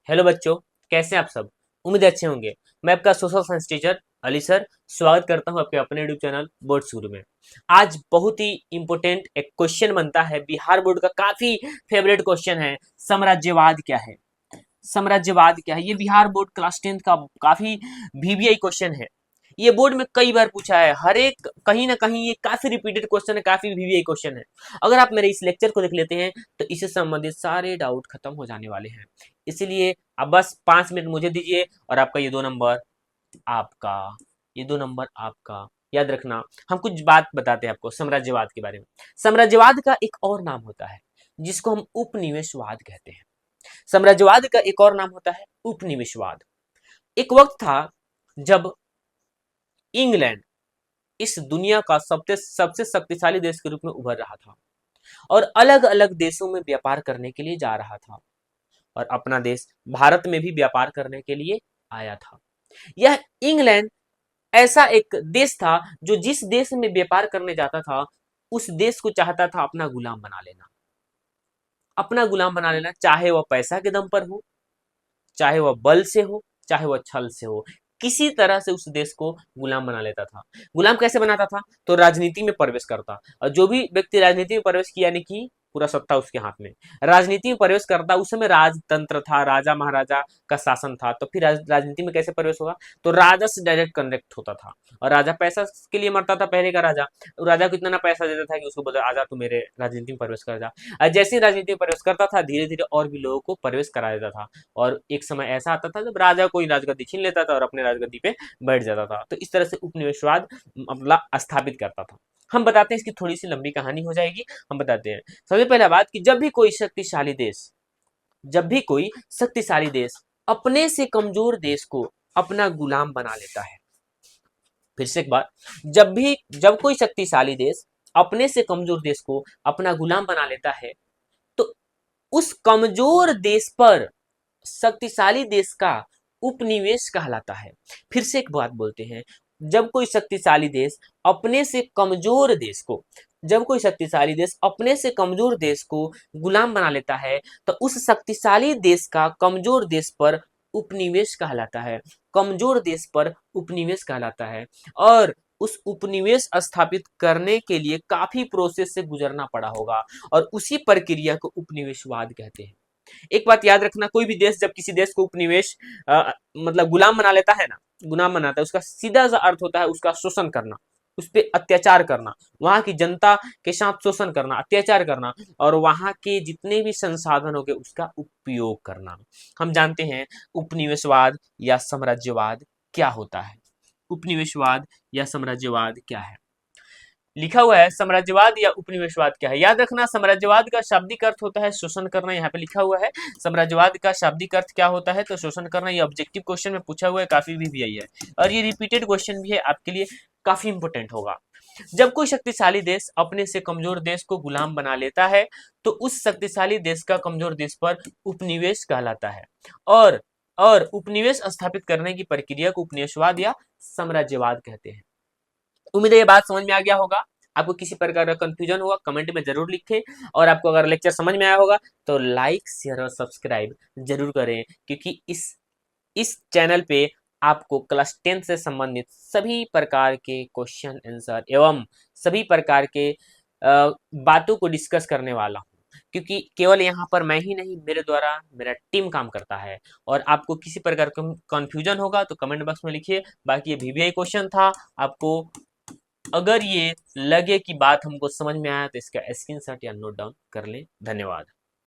Hello बच्चों, कैसे हैं आप सब। उम्मीद है अच्छे होंगे। मैं आपका social science teacher Ali sir स्वागत करता हूं आपके अपने यूट्यूब चैनल बोर्ड शुरू में। आज बहुत ही इंपॉर्टेंट एक क्वेश्चन बनता है, बिहार बोर्ड का काफी फेवरेट क्वेश्चन है। साम्राज्यवाद क्या है? साम्राज्यवाद क्या है? ये बिहार बोर्ड क्लास 10 का काफी वीवीआई क्वेश्चन है। ये बोर्ड में कई बार पूछा है, हर एक कहीं ना कहीं ये काफी रिपीटेड क्वेश्चन है, काफी वीवीआई क्वेश्चन है। अगर आप मेरे इस लेक्चर को देख लेते हैं तो इससे संबंधित सारे डाउट खत्म हो जाने वाले हैं। इसीलिए अब बस 5 मिनट मुझे दीजिए और आपका ये 2 नंबर आपका, ये 2 नंबर आपका। याद रखना, हम कुछ बात बताते हैं आपको साम्राज्यवाद के बारे में। साम्राज्यवाद का एक और नाम होता है जिसको हम उपनिवेशवाद कहते हैं। साम्राज्यवाद का एक और नाम होता है उपनिवेशवाद। एक वक्त था जब इंग्लैंड इस दुनिया का सबसे सबसे शक्तिशाली देश के रूप में उभर रहा था और अलग अलग देशों में व्यापार करने के लिए जा रहा था और अपना देश भारत में भी व्यापार करने के लिए आया था। यह इंग्लैंड ऐसा एक देश था जो जिस देश में व्यापार करने जाता था उस देश को चाहता था अपना गुलाम बना लेना। अपना गुलाम बना लेना, चाहे वह पैसा के दम पर हो, चाहे वह बल से हो, चाहे वह छल से हो, किसी तरह से उस देश को गुलाम बना लेता था। गुलाम कैसे बनाता था? तो राजनीति में प्रवेश करता, और जो भी व्यक्ति राजनीति में प्रवेश किया, यानी कि पूरा सत्ता उसके हाथ में, राजनीति में प्रवेश करता। उस समय राजतंत्र था, राजा महाराजा का शासन था। तो फिर राजनीति में कैसे प्रवेश होगा? तो राजा से डायरेक्ट कनेक्ट होता था और राजा पैसा के लिए मरता था। पहले का राजा, राजा को इतना ना पैसा देता था कि उसको बोला आजा तू मेरे राजनीति में प्रवेश कर जा। और जैसे ही राजनीति में प्रवेश करता था धीरे धीरे और भी लोगों को प्रवेश करा देता था। और एक समय ऐसा आता था जब राजा कोई राजगद्दी छीन लेता था और अपने राजगद्दी पे बैठ जाता था। तो इस तरह से उपनिवेशवाद अपना स्थापित करता था। हम बताते हैं, इसकी थोड़ी सी लंबी कहानी हो जाएगी। हम बताते हैं सबसे पहला बात कि जब भी कोई शक्तिशाली देश अपने से कमजोर देश को अपना गुलाम बना लेता है। फिर से एक बार, जब कोई शक्तिशाली देश अपने से कमजोर देश को अपना गुलाम बना लेता है तो उस कमजोर देश पर शक्तिशाली देश का उपनिवेश कहलाता है। फिर से एक बात बोलते हैं, जब कोई शक्तिशाली देश अपने से कमजोर देश को जब कोई शक्तिशाली देश अपने से कमजोर देश को गुलाम बना लेता है तो उस शक्तिशाली देश का कमजोर देश पर उपनिवेश कहलाता है। कमजोर देश पर उपनिवेश कहलाता है और उस उपनिवेश स्थापित करने के लिए काफी प्रोसेस से गुजरना पड़ा होगा और उसी प्रक्रिया को उपनिवेशवाद कहते हैं। एक बात याद रखना, कोई भी देश जब किसी देश को उपनिवेश मतलब गुलाम बना लेता है ना, गुलाम बनाता है, उसका सीधा सा अर्थ होता है उसका शोषण करना, उस पर अत्याचार करना, वहां की जनता के साथ शोषण करना, अत्याचार करना और वहां के जितने भी संसाधन हो गए उसका उपयोग करना। हम जानते हैं उपनिवेशवाद या साम्राज्यवाद क्या होता है। उपनिवेशवाद या साम्राज्यवाद क्या है? लिखा हुआ है साम्राज्यवाद या उपनिवेशवाद क्या है। याद रखना, साम्राज्यवाद का शाब्दिक अर्थ होता है शोषण करना। यहाँ पे लिखा हुआ है साम्राज्यवाद का शाब्दिक अर्थ क्या होता है, तो शोषण करना। ये ऑब्जेक्टिव क्वेश्चन में पूछा हुआ है, काफी भी आई है और ये रिपीटेड क्वेश्चन भी है, आपके लिए काफी इंपोर्टेंट होगा। जब कोई शक्तिशाली देश अपने से कमजोर देश को गुलाम बना लेता है तो उस शक्तिशाली देश का कमजोर देश पर उपनिवेश कहलाता है और उपनिवेश स्थापित करने की प्रक्रिया को उपनिवेशवाद या साम्राज्यवाद कहते हैं। उम्मीद है ये बात समझ में आ गया होगा। आपको किसी प्रकार का कंफ्यूजन हुआ कमेंट में जरूर लिखें और आपको अगर लेक्चर समझ में आया होगा तो लाइक शेयर और सब्सक्राइब जरूर करें, क्योंकि इस चैनल पे आपको क्लास 10 से संबंधित सभी प्रकार के क्वेश्चन आंसर एवं सभी प्रकार के बातों को डिस्कस करने वाला हूँ। क्योंकि केवल यहाँ पर मैं ही नहीं, मेरे द्वारा मेरा टीम काम करता है और आपको किसी प्रकार का कंफ्यूजन होगा तो कमेंट बॉक्स में लिखिए। बाकी ये वीवीआई क्वेश्चन था, आपको अगर ये लगे कि बात हमको समझ में आया तो इसका स्क्रीनशॉट या नोट डाउन कर लें। धन्यवाद।